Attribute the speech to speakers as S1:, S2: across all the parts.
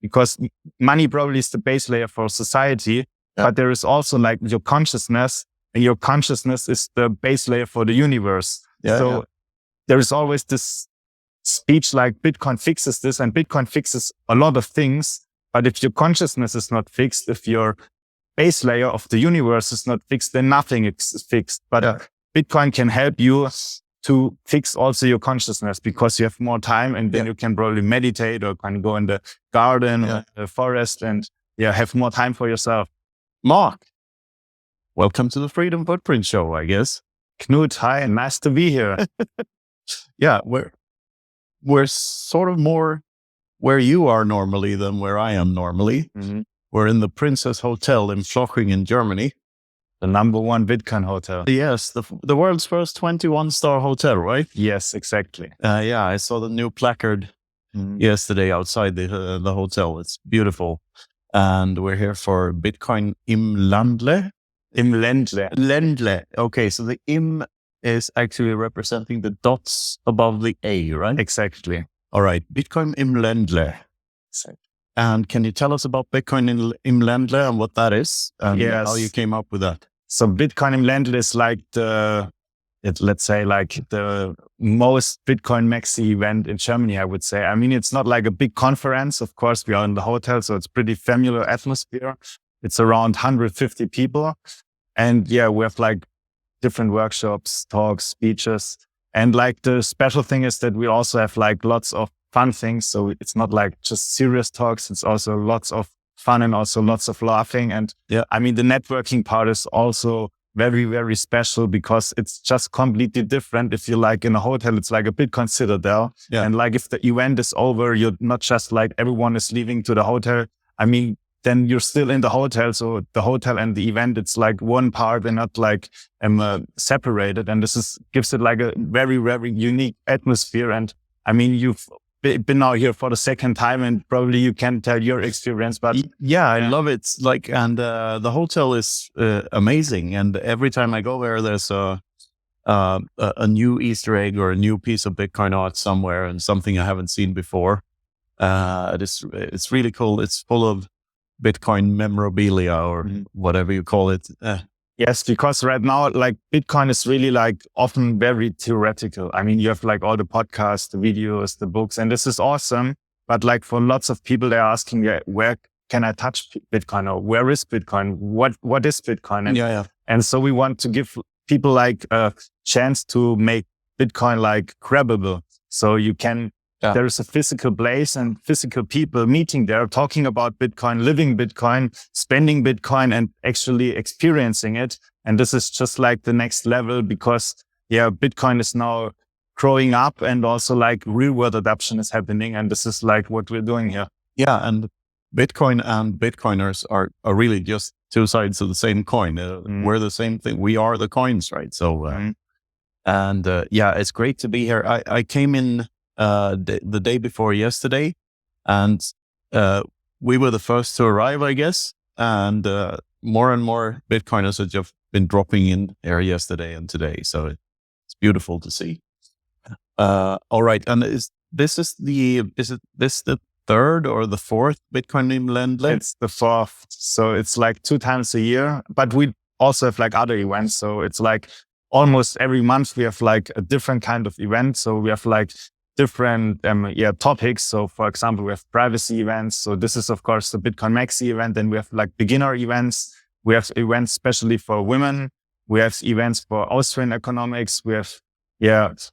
S1: because money probably is the base layer for society, but there is also like your consciousness, and your consciousness is the base layer for the universe. There is always this speech like Bitcoin fixes this, and Bitcoin fixes a lot of things. But if your consciousness is not fixed, if your base layer of the universe is not fixed, then nothing is fixed. But Bitcoin can help you to fix also your consciousness, because you have more time, and then you can probably meditate or can go in the garden or the forest and have more time for yourself.
S2: Marc, welcome to the Freedom Footprint Show, I guess.
S1: Knut, hi, nice to be here.
S2: We're sort of more where you are normally than where I am normally.
S1: Mm-hmm.
S2: We're in the Princess Hotel in Floching in Germany.
S1: The #1 Bitcoin hotel.
S2: Yes, the world's first 21-star hotel, right?
S1: Yes, exactly.
S2: I saw the new placard yesterday outside the hotel. It's beautiful. And we're here for Bitcoin im Ländle.
S1: Im Ländle.
S2: Ländle. Okay, so the im is actually representing the dots above the A, right?
S1: Exactly.
S2: All right, Bitcoin im Ländle.
S1: Exactly.
S2: And can you tell us about Bitcoin im Ländle and what that is, and how you came up with that?
S1: So Bitcoin im Ländle is like let's say like the most Bitcoin maxi event in Germany, I would say. I mean, it's not like a big conference. Of course, we are in the hotel, so it's pretty familiar atmosphere. It's around 150 people. And we have like different workshops, talks, speeches. And like the special thing is that we also have like lots of fun things. So it's not like just serious talks. It's also lots of fun and also lots of laughing. And I mean, the networking part is also very, very special, because it's just completely different. If you're like in a hotel, it's like a Bitcoin citadel. Yeah. And like if the event is over, you're not just like everyone is leaving to the hotel. I mean, then you're still in the hotel. So the hotel and the event, it's like one part and not like separated. And this gives it like a very, very unique atmosphere. And I mean, you've been now here for the second time, and probably you can tell your experience. But
S2: I love it. Like, and the hotel is amazing. And every time I go there, there's a new Easter egg or a new piece of Bitcoin art somewhere, and something I haven't seen before. It's really cool. It's full of Bitcoin memorabilia or whatever you call it.
S1: Yes, because right now, like Bitcoin is really like often very theoretical. I mean, you have like all the podcasts, the videos, the books, and this is awesome. But like for lots of people, they're asking, where can I touch Bitcoin, or where is Bitcoin? What is Bitcoin? And, and so we want to give people like a chance to make Bitcoin like grabbable. So you can, there is a physical place and physical people meeting there, talking about Bitcoin, living Bitcoin, spending Bitcoin, and actually experiencing it. And this is just like the next level, because Bitcoin is now growing up, and also like real world adoption is happening. And this is like what we're doing here.
S2: Yeah. And Bitcoin and Bitcoiners are really just two sides of the same coin. We're the same thing. We are the coins, right? So, it's great to be here. I came in the day before yesterday, and we were the first to arrive, I guess. And more and more Bitcoiners have just been dropping in here yesterday and today. So it's beautiful to see. All right. And is this the third or the fourth Bitcoin im Ländle?
S1: It's the fourth. So it's like 2 times a year, but we also have like other events. So it's like almost every month we have like a different kind of event. So we have like different topics. So for example, we have privacy events. So this is of course the Bitcoin Maxi event. Then we have like beginner events. We have events especially for women. We have events for Austrian economics. We have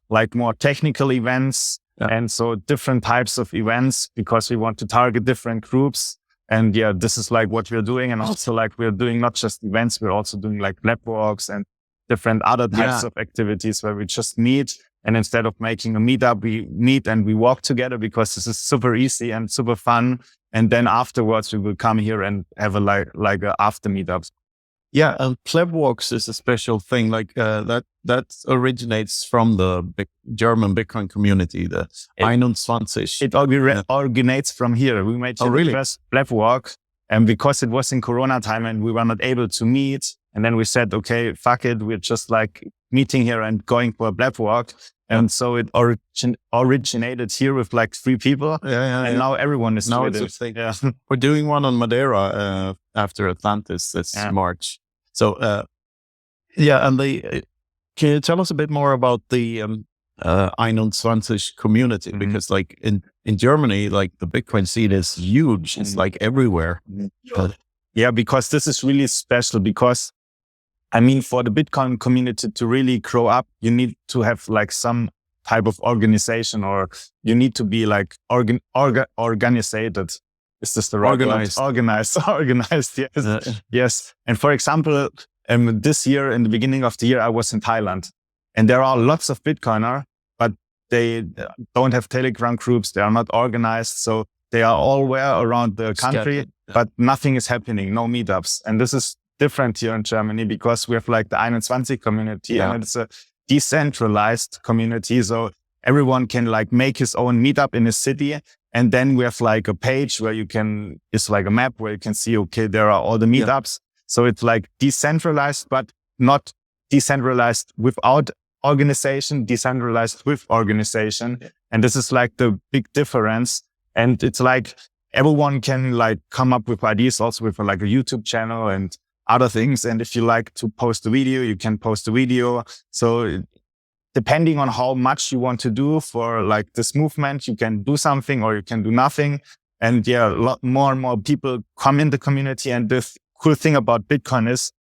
S1: like more technical events. And so different types of events, because we want to target different groups. And this is like what we're doing. And also like we're doing not just events, we're also doing like lab walks and different other types of activities where we just meet. And instead of making a meetup, we meet and we walk together, because this is super easy and super fun. And then afterwards, we will come here and have a after meetups.
S2: Yeah, and pleb walks is a special thing. Like that originates from the German Bitcoin community, the 21.
S1: It originates from here. We made the first pleb walk, and because it was in Corona time and we were not able to meet, and then we said, okay, fuck it, we're just like meeting here and going for a pleb walk. And so it originated here with like 3 people. And now everyone is doing it.
S2: Yeah. We're doing one on Madeira after Atlantis this March. So, and can you tell us a bit more about the 21 community? Because like in Germany, like the Bitcoin scene is huge. It's like everywhere.
S1: Yeah, because this is really special because I mean, for the Bitcoin community to really grow up, you need to have like some type of organization, or you need to be like organized. Is this the right
S2: Organized.
S1: word? Organized. Yes. Yes. And for example, this year, in the beginning of the year, I was in Thailand, and there are lots of Bitcoiner, but they don't have Telegram groups. They are not organized. So they are all around the country, but nothing is happening. No meetups. And this is different here in Germany because we have like the 21 community, and it's a decentralized community. So everyone can like make his own meetup in a city. And then we have like a page where it's like a map where you can see, okay, there are all the meetups. So it's like decentralized, but not decentralized without organization, decentralized with organization. And this is like the big difference. And it's like everyone can like come up with ideas also with like a YouTube channel and other things. And if you like to post a video, you can post a video. So depending on how much you want to do for like this movement, you can do something or you can do nothing. And a lot more and more people come in the community. And the cool thing about Bitcoin is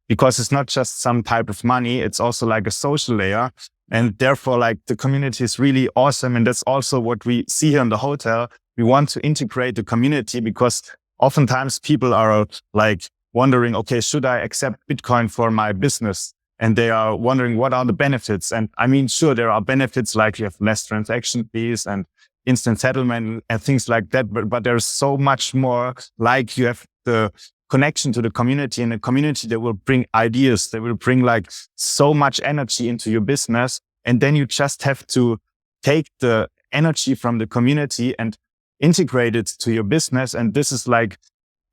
S1: because it's not just some type of money, it's also like a social layer. And therefore, like the community is really awesome. And that's also what we see here in the hotel. We want to integrate the community because oftentimes people are like wondering, okay, should I accept Bitcoin for my business? And they are wondering what are the benefits? And I mean, sure, there are benefits like you have less transaction fees and instant settlement and things like that. But there's so much more, like you have the connection to the community, and the community that will bring ideas. They will bring like so much energy into your business. And then you just have to take the energy from the community and integrate it to your business. And this is like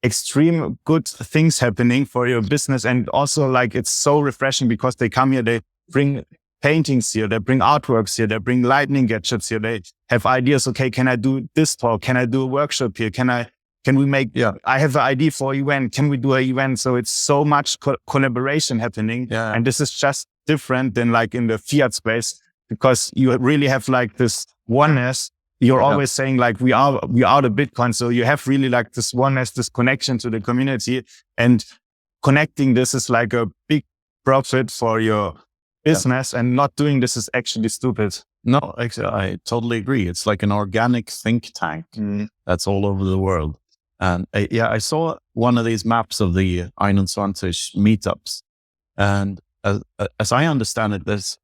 S1: extreme good things happening for your business. And also like, it's so refreshing because they come here, they bring paintings here, they bring artworks here, they bring lightning gadgets here. They have ideas. Okay, can I do this talk? Can I do a workshop here? Can we make, I have an idea for an event. Can we do an event? So it's so much collaboration happening.
S2: Yeah.
S1: And this is just different than like in the fiat space because you really have like this oneness. You're always saying like, we are the Bitcoin. So you have really like this oneness, this connection to the community, and connecting this is like a big profit for your business, and not doing this is actually stupid.
S2: No, I totally agree. It's like an organic think tank that's all over the world. And I saw one of these maps of the 21 meetups. And as I understand it, there's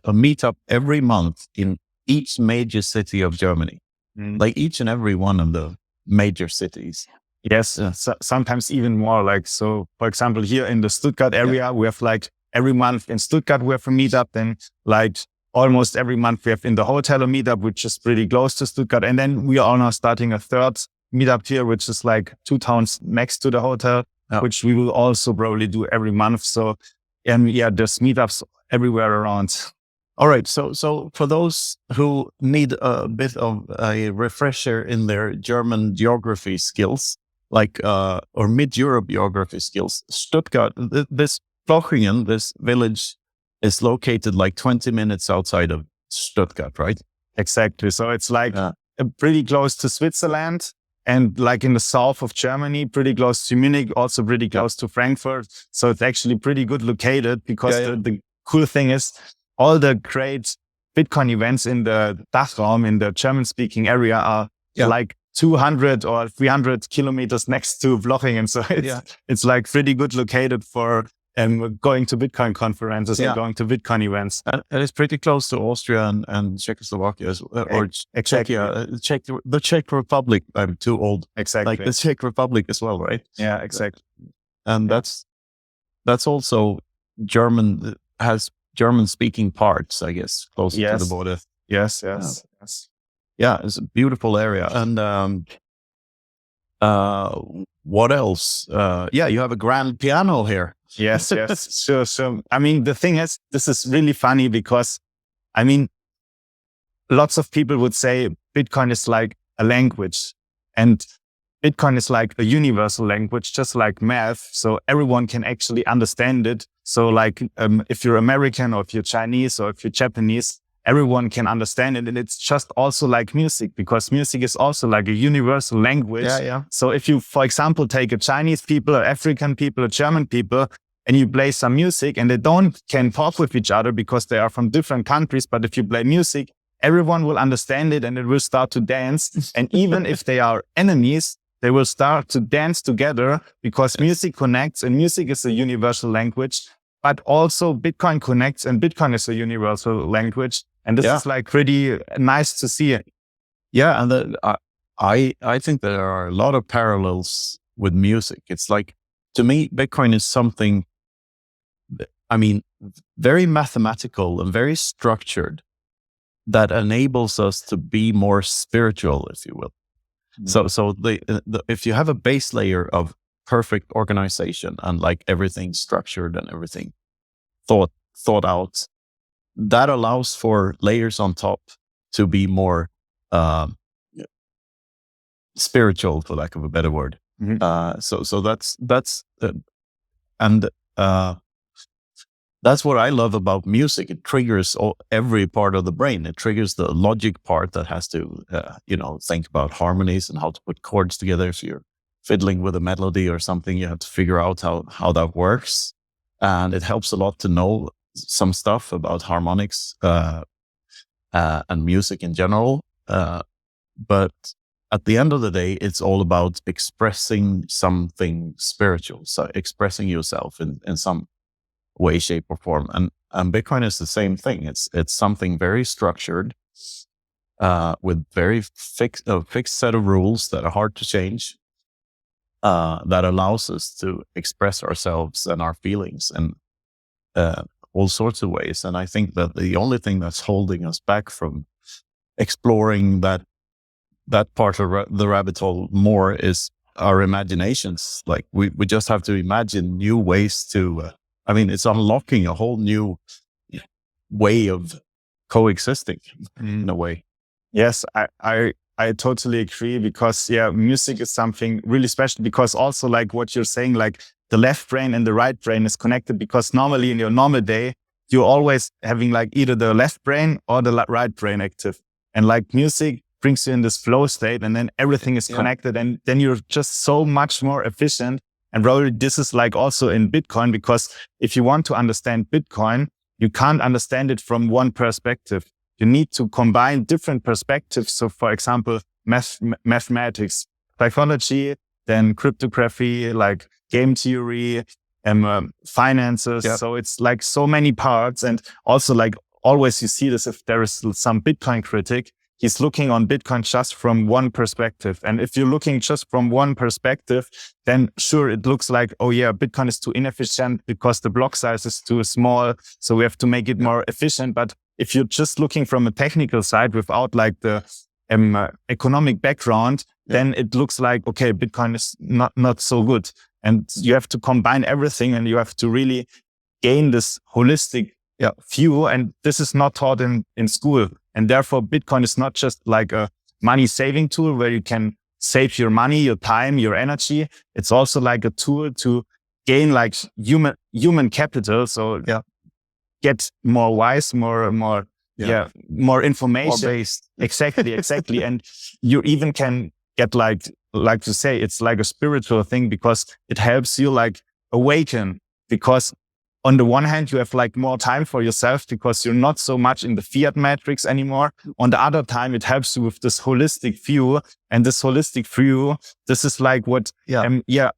S2: a meetup every month in each major city of Germany, like each and every one of the major cities.
S1: Yes, sometimes even more. Like, so for example, here in the Stuttgart area, we have like every month in Stuttgart, we have a meetup. Then like almost every month we have in the hotel a meetup, which is pretty close to Stuttgart. And then we are now starting a third meetup here, which is like 2 towns next to the hotel, which we will also probably do every month. So, and there's meetups everywhere around.
S2: All right. So for those who need a bit of a refresher in their German geography skills, like, or mid-Europe geography skills, Stuttgart, this Plochingen, this village is located like 20 minutes outside of Stuttgart, right?
S1: Exactly. So it's like pretty close to Switzerland, and like in the south of Germany, pretty close to Munich, also pretty close to Frankfurt. So it's actually pretty good located because the cool thing is, all the great Bitcoin events in the Dachraum, in the German-speaking area, are like 200 or 300 kilometers next to Plochingen. So it's like pretty good located for going to Bitcoin conferences and going to Bitcoin events.
S2: And it's pretty close to Austria and Czechoslovakia, or Czechia, the Czech Republic. I'm too old.
S1: Exactly.
S2: Like the Czech Republic as well, right?
S1: Yeah, exactly.
S2: And that's also German, has German-speaking parts, I guess, close to the border.
S1: Yes.
S2: Yeah, it's a beautiful area. And what else? You have a grand piano here.
S1: Yes. Sure. I mean, the thing is, this is really funny because, I mean, lots of people would say Bitcoin is like a language, and Bitcoin is like a universal language, just like math. So everyone can actually understand it. So like, if you're American or if you're Chinese or if you're Japanese, everyone can understand it. And it's just also like music, because music is also like a universal language. So if you, for example, take a Chinese people, or African people, or German people, and you play some music, and they can talk with each other because they are from different countries. But if you play music, everyone will understand it and it will start to dance. And even if they are enemies, they will start to dance together, because music connects, and music is a universal language. But also Bitcoin connects, and Bitcoin is a universal language. And this is like pretty nice to see it.
S2: Yeah. And I think there are a lot of parallels with music. It's like, to me, Bitcoin is something, I mean, very mathematical and very structured, that enables us to be more spiritual, if you will. So if you have a base layer of perfect organization and like everything structured and everything thought out, that allows for layers on top to be more spiritual, for lack of a better word. So that's what I love about music. It triggers every part of the brain. It triggers the logic part that has to, think about harmonies and how to put chords together. If you're fiddling with a melody or something, you have to figure out how that works. And it helps a lot to know some stuff about harmonics and music in general. But at the end of the day, it's all about expressing something spiritual. So expressing yourself in some way, shape, or form. And Bitcoin is the same thing. It's something very structured, with very fixed set of rules that are hard to change, that allows us to express ourselves and our feelings in all sorts of ways. And I think that the only thing that's holding us back from exploring that part of the rabbit hole more is our imaginations. Like we just have to imagine new ways to, it's unlocking a whole new way of coexisting in a way.
S1: Yes, I totally agree, because music is something really special, because also like what you're saying, like the left brain and the right brain is connected, because normally in your normal day, you're always having like either the left brain or the right brain active. And like music brings you in this flow state, and then everything is connected, and then you're just so much more efficient. And probably this is like also in Bitcoin, because if you want to understand Bitcoin, you can't understand it from one perspective. You need to combine different perspectives. So for example, mathematics, psychology, then cryptography, like game theory, finances. Yep. So it's like so many parts. And also like always you see this, if there is some Bitcoin critic, he's looking on Bitcoin just from one perspective. And if you're looking just from one perspective, then sure, it looks like, oh yeah, Bitcoin is too inefficient because the block size is too small. So we have to make it more efficient. But if you're just looking from a technical side without like the economic background, then it looks like, okay, Bitcoin is not so good. And you have to combine everything, and you have to really gain this holistic view. And this is not taught in school. And therefore, Bitcoin is not just like a money saving tool where you can save your money, your time, your energy. It's also like a tool to gain like human capital. So get more wise, more information.
S2: More based.
S1: Exactly. And you even can get like to say, it's like a spiritual thing, because it helps you like awaken, because on the one hand, you have like more time for yourself because you're not so much in the fiat matrix anymore. On the other time, it helps you with this holistic view. And this holistic view, this is like what,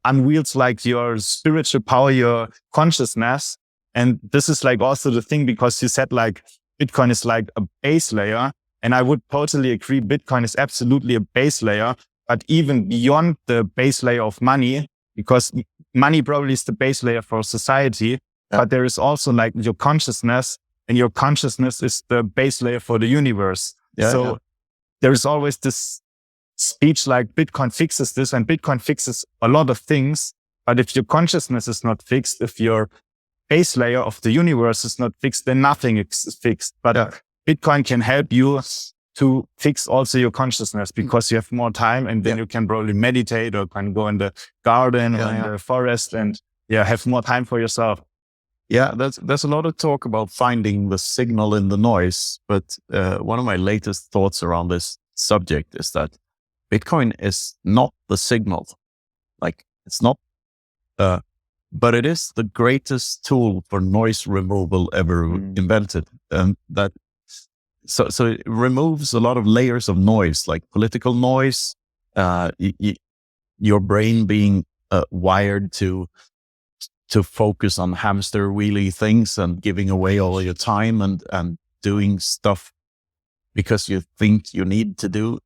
S1: unwields like your spiritual power, your consciousness. And this is like also the thing, because you said like Bitcoin is like a base layer. And I would totally agree. Bitcoin is absolutely a base layer, but even beyond the base layer of money, because money probably is the base layer for society. But there is also like your consciousness, and your consciousness is the base layer for the universe. There is always this speech like Bitcoin fixes this, and Bitcoin fixes a lot of things. But if your consciousness is not fixed, if your base layer of the universe is not fixed, then nothing is fixed. But Bitcoin can help you to fix also your consciousness because you have more time and then you can probably meditate or can go in the garden or in the forest and have more time for yourself.
S2: Yeah, there's a lot of talk about finding the signal in the noise, but one of my latest thoughts around this subject is that Bitcoin is not the signal. Like it's not, but it is the greatest tool for noise removal ever invented. So it removes a lot of layers of noise, like political noise, your brain being wired to focus on hamster wheelie things and giving away all your time and doing stuff because you think you need to do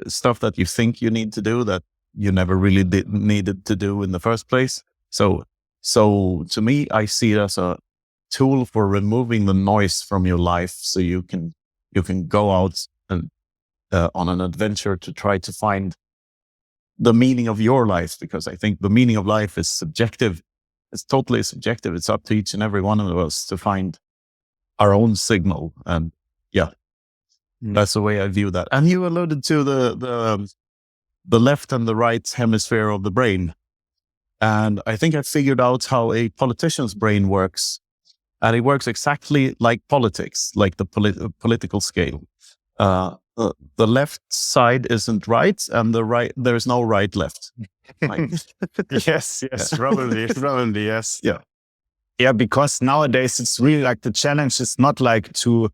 S2: stuff that you think you need to do that you never really needed to do in the first place. So to me, I see it as a tool for removing the noise from your life, so you can go out and on an adventure to try to find the meaning of your life, because I think the meaning of life is subjective. It's totally subjective. It's up to each and every one of us to find our own signal. And that's the way I view that. And you alluded to the left and the right hemisphere of the brain. And I think I figured out how a politician's brain works. And it works exactly like politics, like the political scale. The left side isn't right, and the right, there's no right left.
S1: Yes, probably, yes. Yeah, because nowadays it's really like the challenge is not like to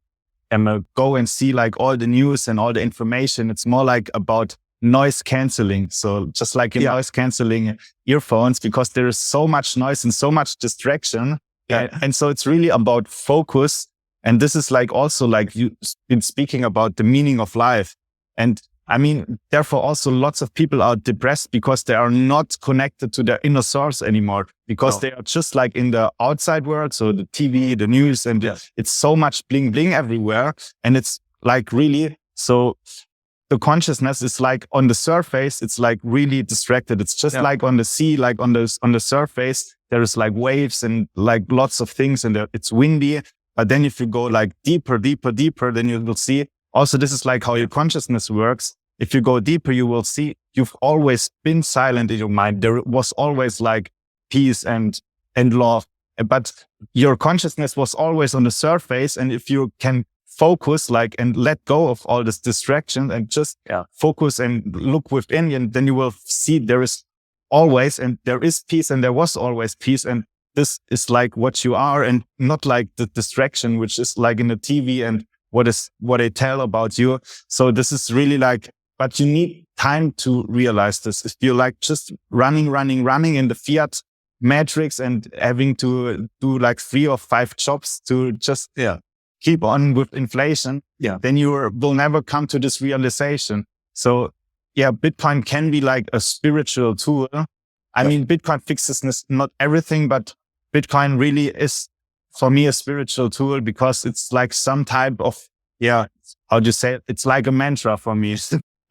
S1: go and see like all the news and all the information. It's more like about noise canceling. So just like in noise canceling earphones, because there is so much noise and so much distraction. And so it's really about focus. And this is like also like you've been speaking about the meaning of life. And I mean, therefore also lots of people are depressed because they are not connected to their inner source anymore, because they are just like in the outside world. So the TV, the news, and it's so much bling bling everywhere. And it's like really, so the consciousness is like on the surface, it's like really distracted. It's just like on the sea, like on the surface, there is like waves and like lots of things and it's windy. But then if you go like deeper, then you will see also this is like how your consciousness works. If you go deeper, you will see you've always been silent in your mind. There was always like peace and love, but your consciousness was always on the surface. And if you can focus like and let go of all this distraction and just focus and look within, and then you will see there is always, and there is peace and there was always peace. And this is like what you are, and not like the distraction, which is like in the TV and what they tell about you. So this is really like, but you need time to realize this. If you're like just running in the fiat matrix and having to do like 3 or 5 jobs to just keep on with inflation, then you will never come to this realization. So Bitcoin can be like a spiritual tool. I mean, Bitcoin fixes not everything, but Bitcoin really is for me a spiritual tool, because it's like some type of, how do you say it? It's like a mantra for me.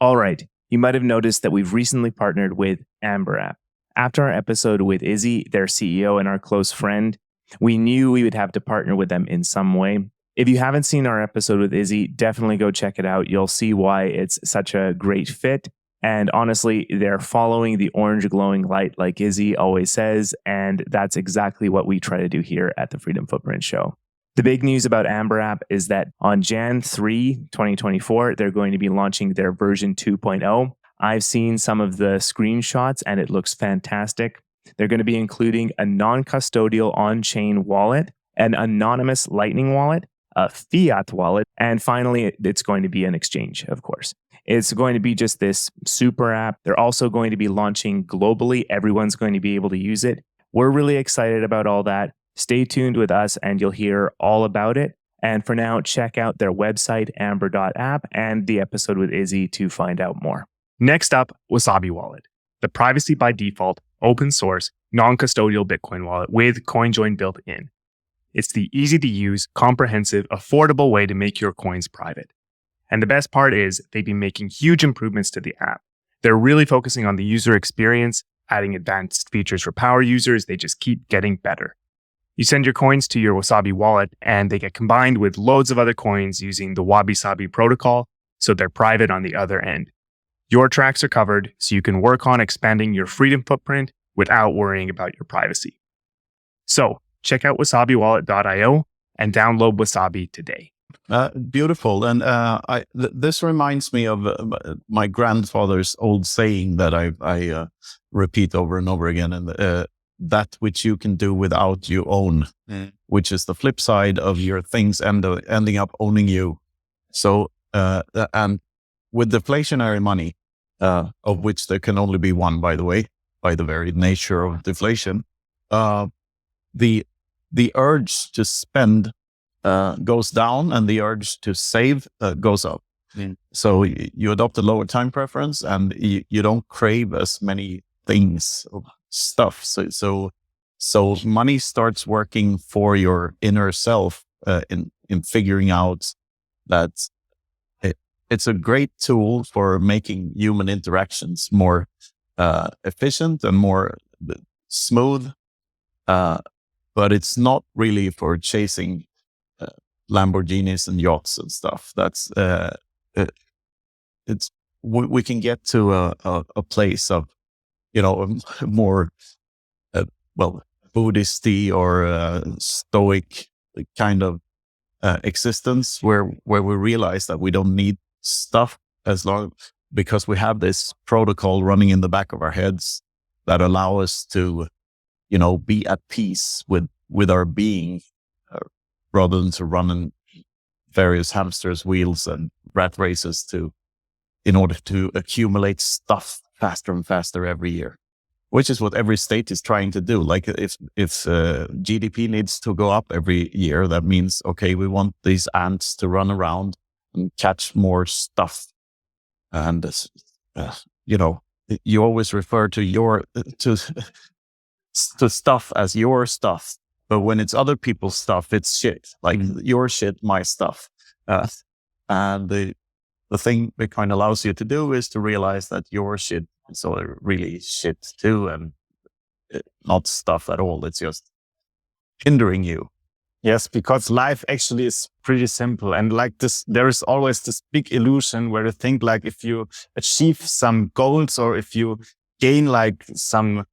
S3: All right. You might have noticed that we've recently partnered with Amber App. After our episode with Izzy, their CEO and our close friend, we knew we would have to partner with them in some way. If you haven't seen our episode with Izzy, definitely go check it out. You'll see why it's such a great fit. And honestly, they're following the orange glowing light like Izzy always says. And that's exactly what we try to do here at the Freedom Footprint Show. The big news about Amber App is that on Jan 3, 2024, they're going to be launching their version 2.0. I've seen some of the screenshots and it looks fantastic. They're going to be including a non-custodial on-chain wallet, an anonymous Lightning wallet, a fiat wallet, and finally, it's going to be an exchange, of course. It's going to be just this super app. They're also going to be launching globally. Everyone's going to be able to use it. We're really excited about all that. Stay tuned with us and you'll hear all about it. And for now, check out their website, amber.app, and the episode with Izzy to find out more.
S4: Next up, Wasabi Wallet, the privacy by default, open source, non-custodial Bitcoin wallet with CoinJoin built in. It's the easy to use, comprehensive, affordable way to make your coins private. And the best part is they've been making huge improvements to the app. They're really focusing on the user experience, adding advanced features for power users. They just keep getting better. You send your coins to your Wasabi wallet and they get combined with loads of other coins using the Wabi Sabi protocol. so they're private on the other end. Your tracks are covered, so you can work on expanding your freedom footprint without worrying about your privacy. So check out wasabiwallet.io and download Wasabi today.
S2: Beautiful. And this reminds me of my grandfather's old saying that I repeat over and over again. And that which you can do without, you own, which is the flip side of your things ending up owning you. So, and with deflationary money, of which there can only be one, by the way, by the very nature of deflation, the urge to spend goes down and the urge to save goes up. So you adopt a lower time preference and you don't crave as many things, stuff. So money starts working for your inner self in figuring out that it's a great tool for making human interactions more efficient and more smooth. But it's not really for chasing Lamborghinis and yachts and stuff. That's we can get to a place of, more Buddhist-y or stoic kind of existence where we realize that we don't need stuff because we have this protocol running in the back of our heads that allow us to, be at peace with our being, rather than to run in various hamsters wheels and rat races in order to accumulate stuff faster and faster every year, which is what every state is trying to do. Like if GDP needs to go up every year, that means, okay, we want these ants to run around and catch more stuff. And, you always refer to to stuff as your stuff. But when it's other people's stuff, it's shit. Like your shit, my stuff. And the thing Bitcoin allows you to do is to realize that your shit is really shit too, and not stuff at all. It's just hindering you.
S1: Yes, because life actually is pretty simple. And like this, there is always this big illusion where you think like if you achieve some goals or if you gain like some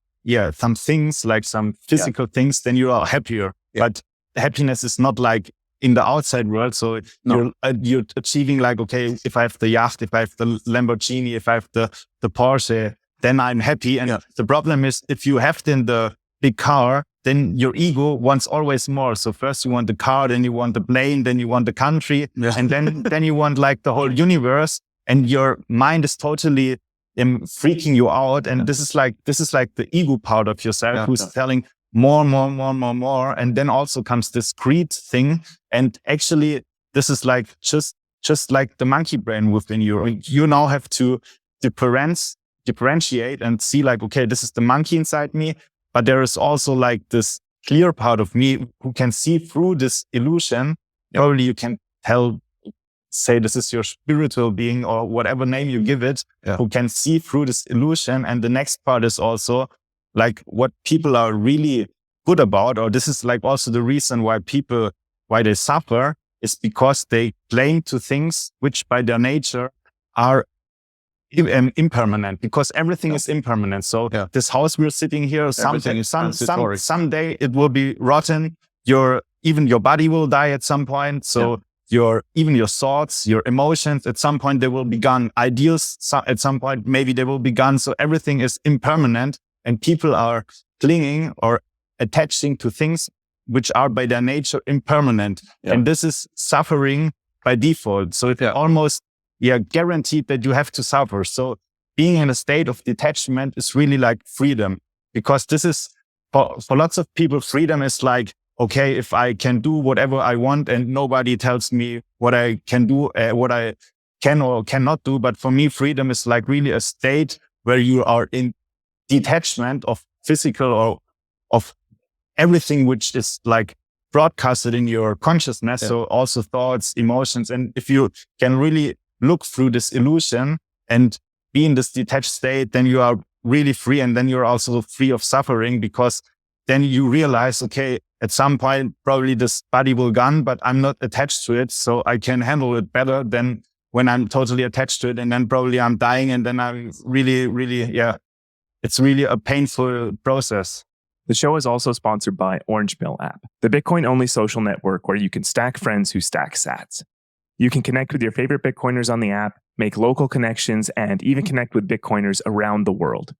S1: things, like some physical things, then you are happier. Yeah. But happiness is not like in the outside world. So you're achieving like, okay, if I have the yacht, if I have the Lamborghini, if I have the Porsche, then I'm happy. And the problem is if you have then the big car, then your ego wants always more. So first you want the car, then you want the plane, then you want the country, and then you want like the whole universe, and your mind is totally freaking you out. And this is like the ego part of yourself who's telling more. And then also comes this greed thing. And actually this is like just like the monkey brain within you. You now have to differentiate and see like, okay, this is the monkey inside me. But there is also like this clear part of me who can see through this illusion. Probably you can say this is your spiritual being or whatever name you give it, who can see through this illusion. And the next part is also like what people are really good about, or this is like also the reason why they suffer, is because they cling to things which by their nature are impermanent, because everything is impermanent. So this house we're sitting here, someday it will be rotten. Even your body will die at some point. So even your thoughts, your emotions, at some point they will be gone. Ideals, at some point maybe they will be gone. So everything is impermanent, and people are clinging or attaching to things which are by their nature impermanent. And this is suffering by default. So it's almost guaranteed that you have to suffer. So being in a state of detachment is really like freedom, because this is for lots of people, freedom is like, okay, if I can do whatever I want and nobody tells me what I can do, what I can or cannot do. But for me, freedom is like really a state where you are in detachment of physical or of everything which is like broadcasted in your consciousness. So also thoughts, emotions. And if you can really look through this illusion and be in this detached state, then you are really free. And then you're also free of suffering, because then you realize, okay, at some point, probably this body will gone, but I'm not attached to it. So I can handle it better than when I'm totally attached to it, and then probably I'm dying, and then I'm really, it's really a painful process.
S3: The show is also sponsored by Orange Pill app, the Bitcoin-only social network where you can stack friends who stack sats. You can connect with your favorite Bitcoiners on the app, make local connections, and even connect with Bitcoiners around the world.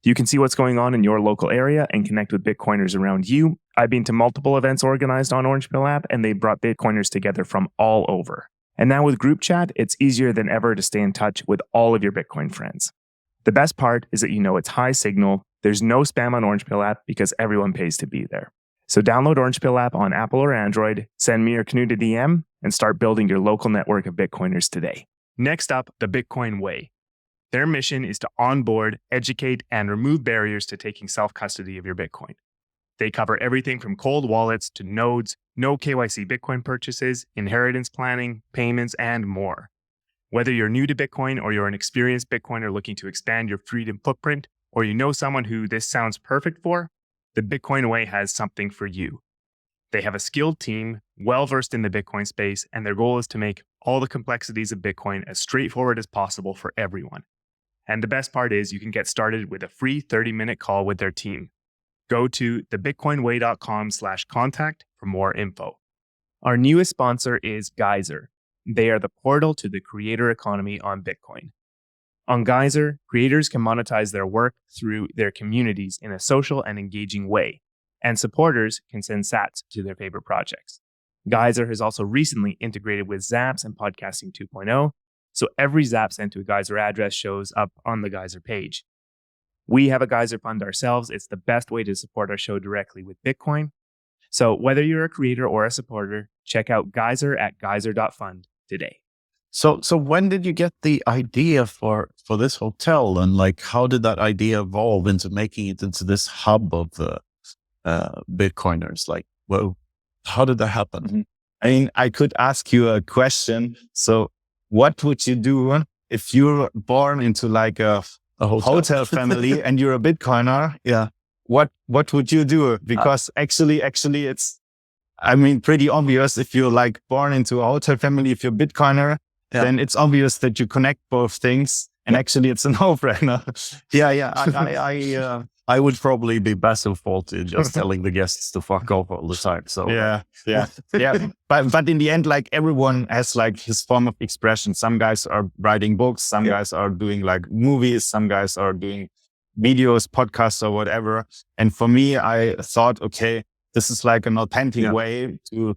S3: You can see what's going on in your local area and connect with Bitcoiners around you. I've been to multiple events organized on Orange Pill app, and they brought Bitcoiners together from all over. And now with group chat, it's easier than ever to stay in touch with all of your Bitcoin friends. The best part is that you know it's high signal. There's no spam on Orange Pill app because everyone pays to be there. So download Orange Pill app on Apple or Android, send me or Knut a DM, and start building your local network of Bitcoiners today.
S4: Next up, the Bitcoin Way. Their mission is to onboard, educate, and remove barriers to taking self-custody of your Bitcoin. They cover everything from cold wallets to nodes, no KYC Bitcoin purchases, inheritance planning, payments, and more. Whether you're new to Bitcoin or you're an experienced Bitcoiner looking to expand your freedom footprint, or you know someone who this sounds perfect for, the Bitcoin Way has something for you. They have a skilled team, well-versed in the Bitcoin space, and their goal is to make all the complexities of Bitcoin as straightforward as possible for everyone. And the best part is you can get started with a free 30-minute call with their team. Go to thebitcoinway.com/contact for more info.
S3: Our newest sponsor is Geyser. They are the portal to the creator economy on Bitcoin. On Geyser, creators can monetize their work through their communities in a social and engaging way, and supporters can send sats to their favorite projects. Geyser has also recently integrated with Zaps and Podcasting 2.0, so every Zap sent to a Geyser address shows up on the Geyser page. We have a Geyser fund ourselves. It's the best way to support our show directly with Bitcoin. So whether you're a creator or a supporter, check out Geyser at geyser.fund today.
S2: So when did you get the idea for this hotel, and like how did that idea evolve into making it into this hub of Bitcoiners? Like, well, how did that happen?
S1: Mm-hmm. I mean, I could ask you a question. So what would you do if you're born into like a hotel family and you're a Bitcoiner?
S2: Yeah.
S1: What would you do? Because actually it's, I mean, pretty obvious. If you're like born into a hotel family, if you're a Bitcoiner, then it's obvious that you connect both things. And actually it's a no-brainer.
S2: I would probably be Basil faulty just telling the guests to fuck off all the time. So
S1: yeah. But in the end, like everyone has like his form of expression. Some guys are writing books. Some guys are doing like movies. Some guys are doing videos, podcasts, or whatever. And for me, I thought, okay, this is like an authentic way to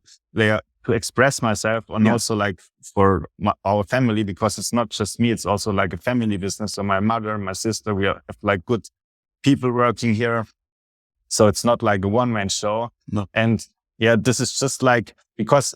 S1: express myself, and also like for our family, because it's not just me, it's also like a family business. So my mother, my sister, we have like good people working here. So it's not like a one-man show.
S2: No.
S1: And this is just like, because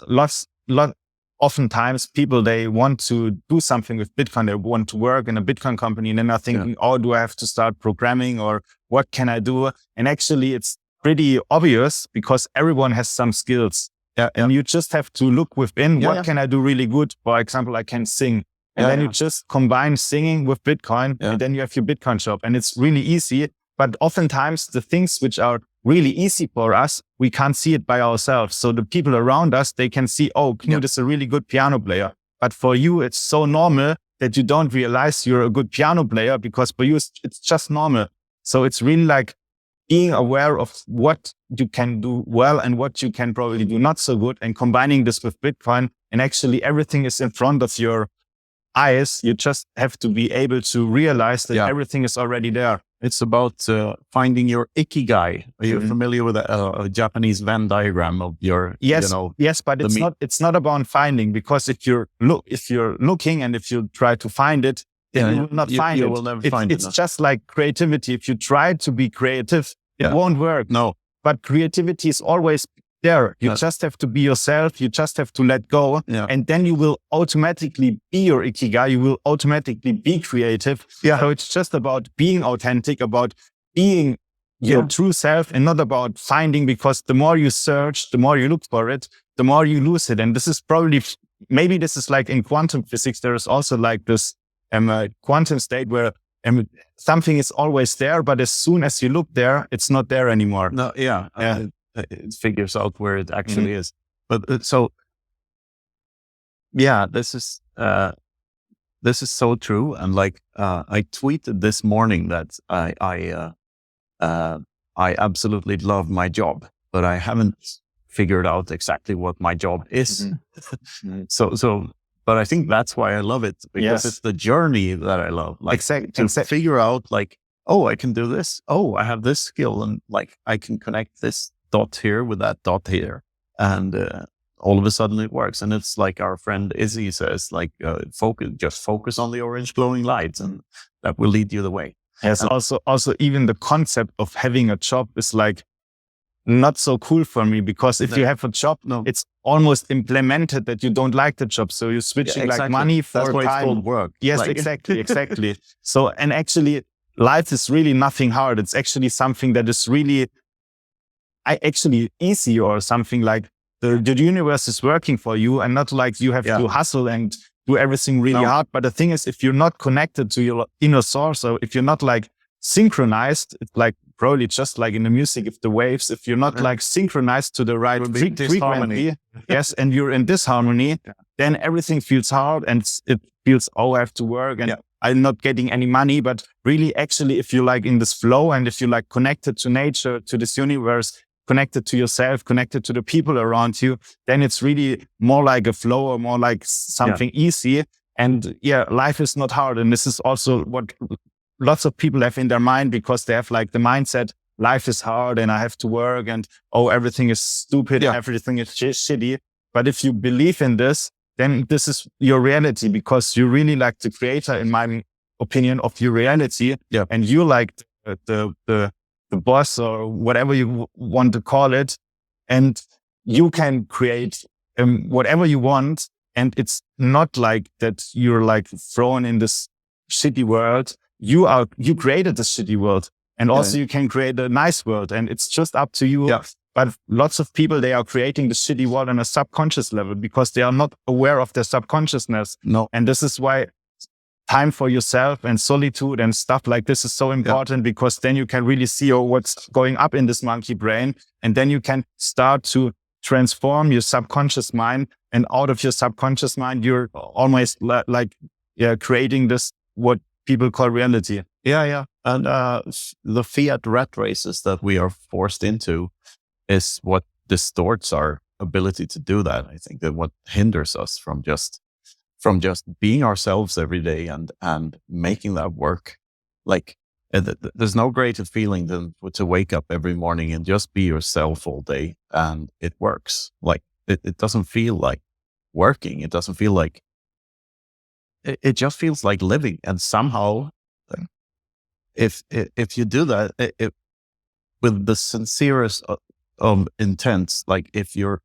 S1: oftentimes people, they want to do something with Bitcoin. They want to work in a Bitcoin company, and then are thinking, oh, do I have to start programming, or what can I do? And actually it's pretty obvious because everyone has some skills. And you just have to look within, what can I do really good? For example, I can sing. And then you just combine singing with Bitcoin, and then you have your Bitcoin shop. And it's really easy. But oftentimes the things which are really easy for us, we can't see it by ourselves. So the people around us, they can see, oh, Knut is a really good piano player. But for you, it's so normal that you don't realize you're a good piano player, because for you, it's just normal. So it's really like being aware of what you can do well and what you can probably do not so good, and combining this with Bitcoin, and actually everything is in front of your eyes. You just have to be able to realize that everything is already there.
S2: It's about finding your ikigai. Are you familiar with a Japanese Venn diagram of your,
S1: yes, but it's not about finding, because if you're looking and if you try to find it, then you will not find it.
S2: You will never find it.
S1: It's just like creativity. If you try to be creative, it won't work.
S2: No.
S1: But creativity is always there. You just have to be yourself. You just have to let go. Yeah. And then you will automatically be your ikigai. You will automatically be creative. Yeah. So it's just about being authentic, about being your true self, and not about finding, because the more you search, the more you look for it, the more you lose it. And this is probably, maybe this is like in quantum physics, there is also like this quantum state where something is always there, but as soon as you look there, it's not there anymore.
S2: No, it figures out where it actually is. But this is this is so true. And like, I tweeted this morning that I absolutely love my job, but I haven't figured out exactly what my job is. So, but I think that's why I love it, because it's the journey that I love. Like to figure out like, oh, I can do this. Oh, I have this skill, and like I can connect this dot here with that dot here, and all of a sudden it works. And it's like our friend Izzy says, like, focus on the orange glowing lights, and that will lead you the way.
S1: Yes. Also, even the concept of having a job is like not so cool for me, because if you have a job, it's almost implemented that you don't like the job. So you're switching like money for
S2: That's why
S1: time.
S2: it's called work.
S1: Yes,
S2: like,
S1: exactly. So, and actually life is really nothing hard. It's actually something that is really actually easy, or something like the universe is working for you, and not like you have to hustle and do everything really hard. But the thing is, if you're not connected to your inner source, or if you're not like synchronized, it's like probably just like in the music, if the waves, if you're not like synchronized to the right frequency, yes, and you're in disharmony, then everything feels hard, and it feels, oh, I have to work, and I'm not getting any money. But really, actually, if you're like in this flow, and if you're like connected to nature, to this universe, connected to yourself, connected to the people around you, then it's really more like a flow, or more like something easy. And life is not hard. And this is also what lots of people have in their mind, because they have like the mindset, life is hard and I have to work, and everything is stupid, everything is shitty. But if you believe in this, then this is your reality, because you're really like the creator, in my opinion, of your reality. And you like the boss, or whatever you want to call it. And you can create whatever you want. And it's not like that you're like thrown in this shitty world. You created this shitty world, and also you can create a nice world, and it's just up to you. But lots of people, they are creating the shitty world on a subconscious level, because they are not aware of their subconsciousness. And this is why time for yourself and solitude and stuff like this is so important, because then you can really see what's going up in this monkey brain. And then you can start to transform your subconscious mind. And out of your subconscious mind, you're almost creating this, what people call reality.
S2: And the fiat rat races that we are forced into is what distorts our ability to do that. I think that what hinders us from just being ourselves every day and making that work. Like, there's no greater feeling than to wake up every morning and just be yourself all day, and it works. Like, it doesn't feel like working. It doesn't feel like, it just feels like living. And somehow, if you do that, with the sincerest of intents, like if you're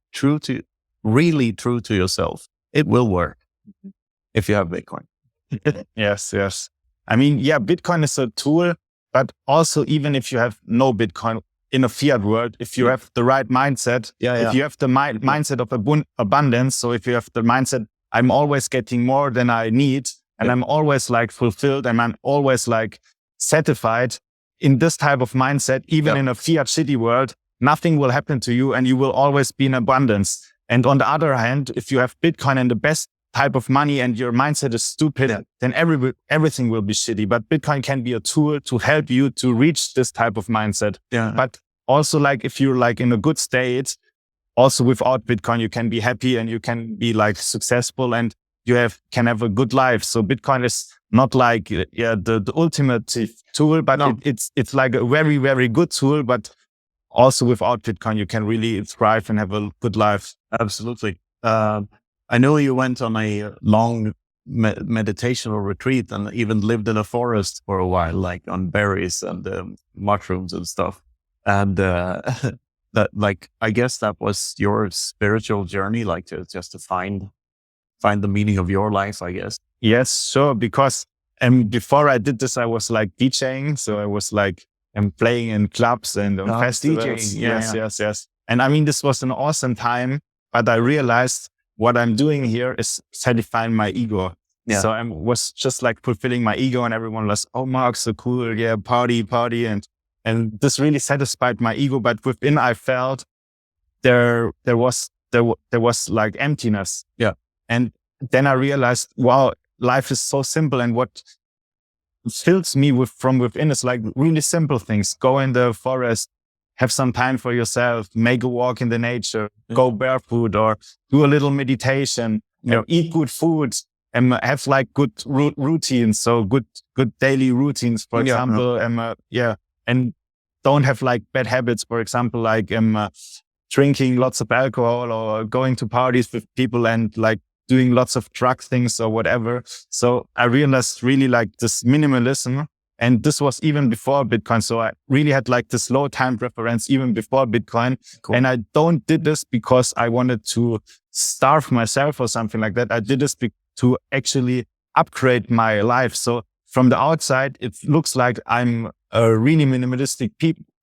S2: really true to yourself, it will work. If you have Bitcoin.
S1: Yes. I mean, Bitcoin is a tool, but also even if you have no Bitcoin in a fiat world, if you have the right mindset, if you have the mindset of abundance, so if you have the mindset, I'm always getting more than I need, and I'm always like fulfilled, and I'm always like satisfied, in this type of mindset, even in a fiat shitty world, nothing will happen to you, and you will always be in abundance. And on the other hand, if you have Bitcoin and the best type of money, and your mindset is stupid, then everything will be shitty. But Bitcoin can be a tool to help you to reach this type of mindset. But also, like, if you're like in a good state, also without Bitcoin, you can be happy, and you can be like successful, and you can have a good life. So Bitcoin is not like the ultimate tool, but it's like a very, very good tool. But also without Bitcoin, you can really thrive and have a good life.
S2: Absolutely. I know you went on a long meditational retreat and even lived in a forest for a while, like on berries and mushrooms and stuff. And that, like, I guess that was your spiritual journey, like to find the meaning of your life, I guess.
S1: Yes, sure. Because before I did this, I was like DJing. So I was like playing in clubs and on festivals. DJing. Yes. And I mean, this was an awesome time, but I realized what I'm doing here is satisfying my ego. So I was just like fulfilling my ego, and everyone was, oh, Marc, so cool. Yeah, party. And this really satisfied my ego. But within, I felt there was like emptiness. And then I realized, wow, life is so simple, and what fills me from within is like really simple things. Go in the forest, have some time for yourself, make a walk in the nature, go barefoot, or do a little meditation, eat good food, and have like good routines. So good daily routines, for example, and don't have like bad habits, for example, like drinking lots of alcohol or going to parties with people and like doing lots of drug things or whatever. So I realized really like this minimalism, and this was even before Bitcoin. So I really had like this low time preference even before Bitcoin. Cool. And I don't did this because I wanted to starve myself or something like that. I did this to actually upgrade my life. So from the outside, it looks like I'm a really minimalistic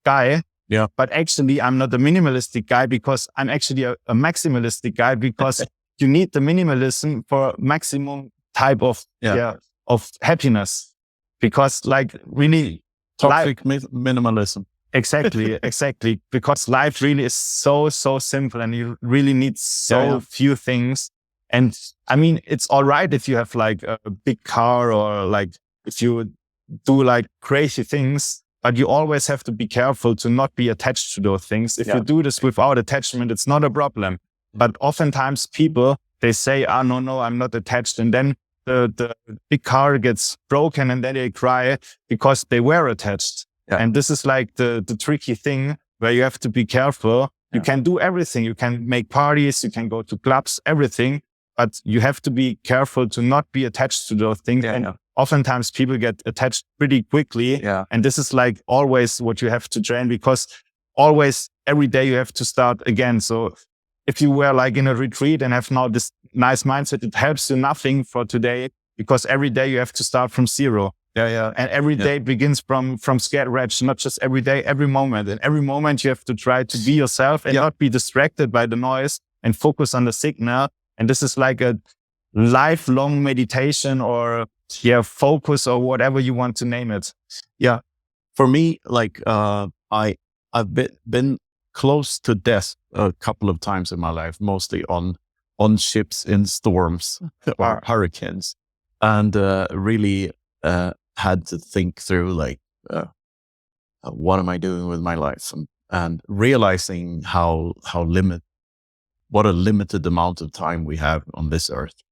S1: guy. Yeah. But actually I'm not a minimalistic guy, because I'm actually a maximalistic guy, because you need the minimalism for maximum type of happiness, because like really
S2: toxic minimalism.
S1: Exactly. Because life really is so simple, and you really need so few things. And I mean, it's all right if you have like a big car, or like if you do like crazy things, but you always have to be careful to not be attached to those things. If you do this without attachment, it's not a problem. But oftentimes people, they say, no, I'm not attached. And then the big car gets broken, and then they cry because they were attached. Yeah. And this is like the tricky thing where you have to be careful. You can do everything. You can make parties, you can go to clubs, everything, but you have to be careful to not be attached to those things. And oftentimes people get attached pretty quickly. Yeah. And this is like always what you have to train, because always every day you have to start again. So if you were like in a retreat and have now this nice mindset, it helps you nothing for today, because every day you have to start from zero. And every day begins from scratch, not just every day, every moment. And every moment you have to try to be yourself and not be distracted by the noise, and focus on the signal. And this is like a lifelong meditation, or focus, or whatever you want to name it.
S2: Yeah. For me, like, I've been close to death a couple of times in my life, mostly on ships in storms or hurricanes, and really had to think through like, what am I doing with my life, and realizing what a limited amount of time we have on this earth.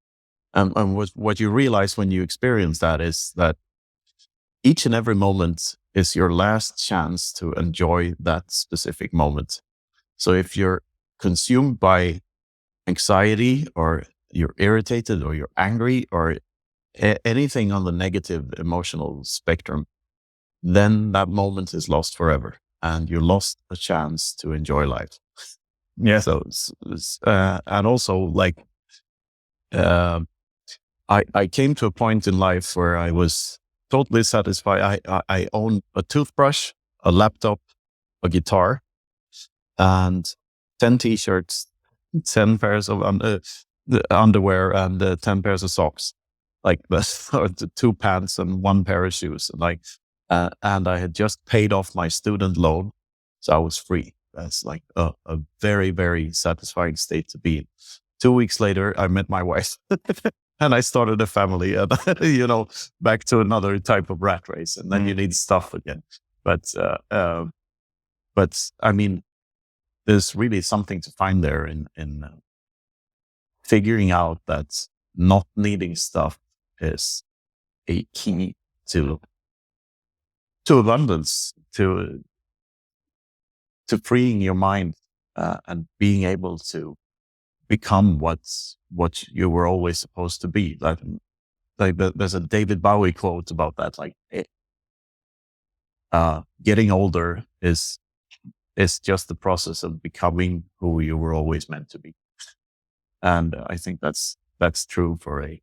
S2: And what you realize when you experience that is that each and every moment is your last chance to enjoy that specific moment. So if you're consumed by anxiety, or you're irritated, or you're angry, or anything on the negative emotional spectrum, then that moment is lost forever, and you lost a chance to enjoy life.
S1: Yeah.
S2: So, and also like, I came to a point in life where I was totally satisfied. I own a toothbrush, a laptop, a guitar, and 10 t-shirts, 10 pairs of underwear, and 10 pairs of socks, like the 2 pants and 1 pair of shoes. And I had just paid off my student loan, so I was free. That's like a very, very satisfying state to be in. 2 weeks later, I met my wife and I started a family, and, back to another type of rat race. And then you need stuff again. But I mean, there's really something to find there in figuring out that not needing stuff is a key to abundance, to freeing your mind, and being able to become what you were always supposed to be. Like there's a David Bowie quote about that. Like, getting older is just the process of becoming who you were always meant to be. And I think that's true for a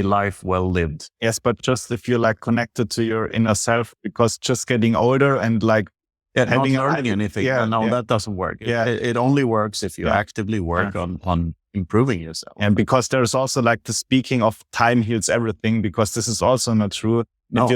S2: life well lived.
S1: Yes, but just if you're like connected to your inner self, because just getting older and like
S2: not learning anything, that doesn't work. It only works if you actively work on improving yourself.
S1: And because there's also like the speaking of time heals everything, because this is also not true. No. If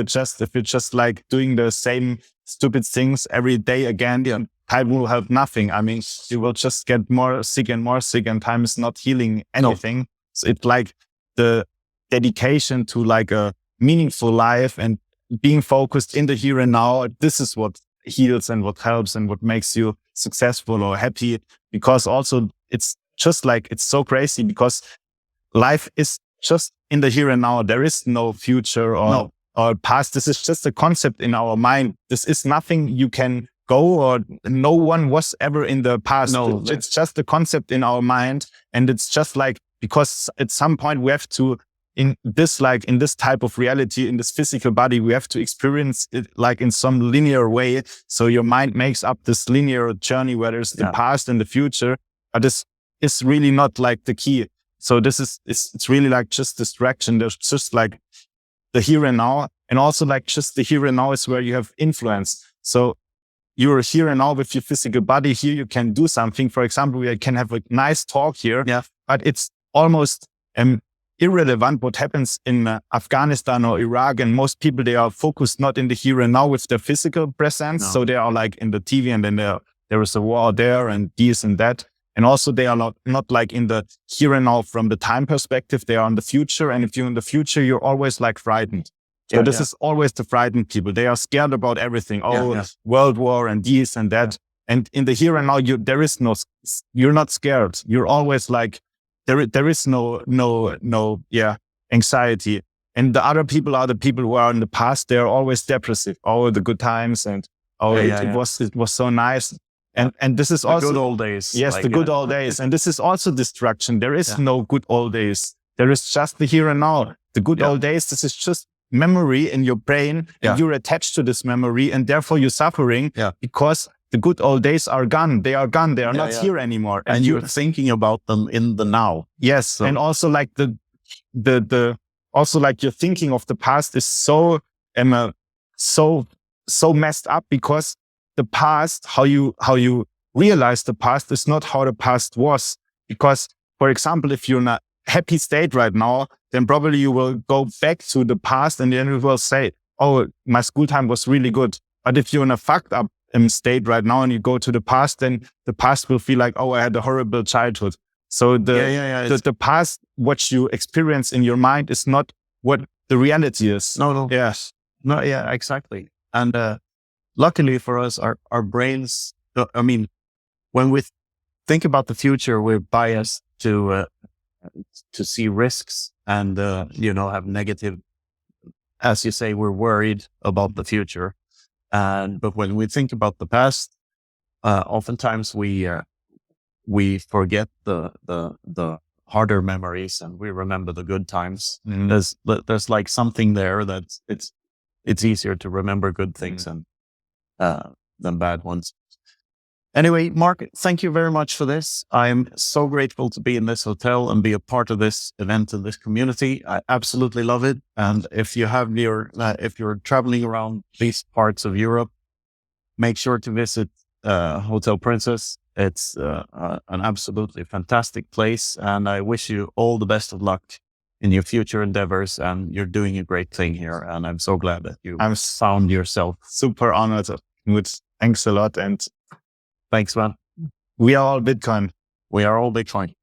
S1: you're just like doing the same stupid things every day again, time will help nothing. I mean, you will just get more sick, and time is not healing anything. No. So it's like the dedication to like a meaningful life and being focused in the here and now. This is what heals and what helps and what makes you successful or happy. Because also it's just like, it's so crazy because life is just in the here and now. There is no future or past. This is just a concept in our mind. This is nothing you can go, or no one was ever in the past.
S2: No,
S1: it's just a concept in our mind. And it's just like, because at some point we have to, in this type of reality, in this physical body, we have to experience it like in some linear way. So your mind makes up this linear journey where there's the past and the future, but this is really not like the key. So it's really like just distraction. There's just like the here and now, and also like just the here and now is where you have influence. So you're here and now with your physical body. Here you can do something. For example, we can have a nice talk here, but it's almost irrelevant what happens in Afghanistan or Iraq. And most people, they are focused not in the here and now with their physical presence. So they are like in the TV, and then there is a war there and this and that. And also they are not like in the here and now from the time perspective. They are in the future. And if you're in the future, you're always like frightened. So this is always the frightened people. They are scared about everything. World war and this and that. And in the here and now, you're not scared. You're always like, there is no anxiety. And the other people are the people who are in the past. They are always depressive. Oh, the good times, and it was so nice. And this is also
S2: the good old days.
S1: Yes, like, the good old days. And this is also destruction. There is no good old days. There is just the here and now. The good old days, this is just memory in your brain, and you're attached to this memory, and therefore you're suffering because the good old days are gone. They are gone. They are not here anymore.
S2: And you're thinking about them in the now.
S1: Yes. So. And also like also like your thinking of the past is so messed up, because the past, how you realize the past is not how the past was. Because, for example, if you're in a happy state right now, then probably you will go back to the past, and then you will say, oh, my school time was really good. But if you're in a fucked up state right now and you go to the past, then the past will feel like, oh, I had a horrible childhood. So the past, what you experience in your mind, is not what the reality is.
S2: No.
S1: Yes.
S2: No, yeah, exactly. And luckily for us, our brains, I mean, when we think about the future, we're biased to see risks and, have negative, as you say, we're worried about the future. But when we think about the past, oftentimes we forget the harder memories, and we remember the good times. There's like something there that it's easier to remember good things than bad ones. Anyway, Marc, thank you very much for this. I'm so grateful to be in this hotel and be a part of this event and this community. I absolutely love it. And if you have if you're traveling around these parts of Europe, make sure to visit Hotel Princess. It's an absolutely fantastic place, and I wish you all the best of luck in your future endeavors. And you're doing a great thing here, and I'm so glad that you found yourself.
S1: Super honored. Thanks a lot, and
S2: thanks, man.
S1: We are all Bitcoin.
S2: We are all Bitcoin.